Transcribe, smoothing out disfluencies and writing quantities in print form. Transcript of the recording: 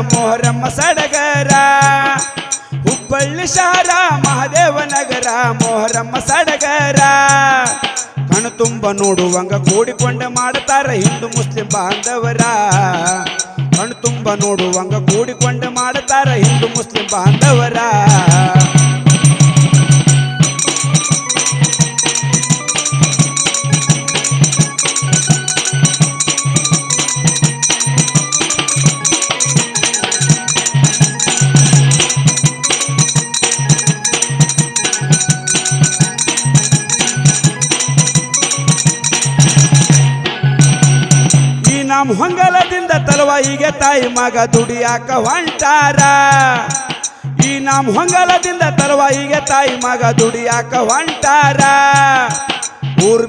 ಮೊಹರಮ್ಮ ಸಡಗರ ಹುಬ್ಬಳ್ಳಿ ಶಹರ ಮಹಾದೇವ ನಗರ ಮೊಹರಮ್ಮ ಸಡಗರ ಕಣು ತುಂಬ ನೋಡುವಂಗ ಕೂಡಿಕೊಂಡು ಮಾಡ್ತಾರ ಹಿಂದೂ ಮುಸ್ಲಿಂ ಬಾಂಧವರ ಕಣು ತುಂಬ ನೋಡುವಂಗ ಕೂಡಿಕೊಂಡು ಮಾಡ್ತಾರ ಹಿಂದೂ ಮುಸ್ಲಿಂ ಬಾಂಧವರ ನಮ್ಮ ಹೊಂಗಲದಿಂದ ತಲವಾಯಿಗೆ ತಾಯಿ ಮಗ ದುಡಿಯಾಕ ಹೊಂಟಾರ ಈ ನಮ್ಮ ಹೊಂಗಲದಿಂದ ತಲವಾಯಿಗೆ ತಾಯಿ ಮಗ ದುಡಿಯಾಕ ಹೊಂಟಾರ ಊರ್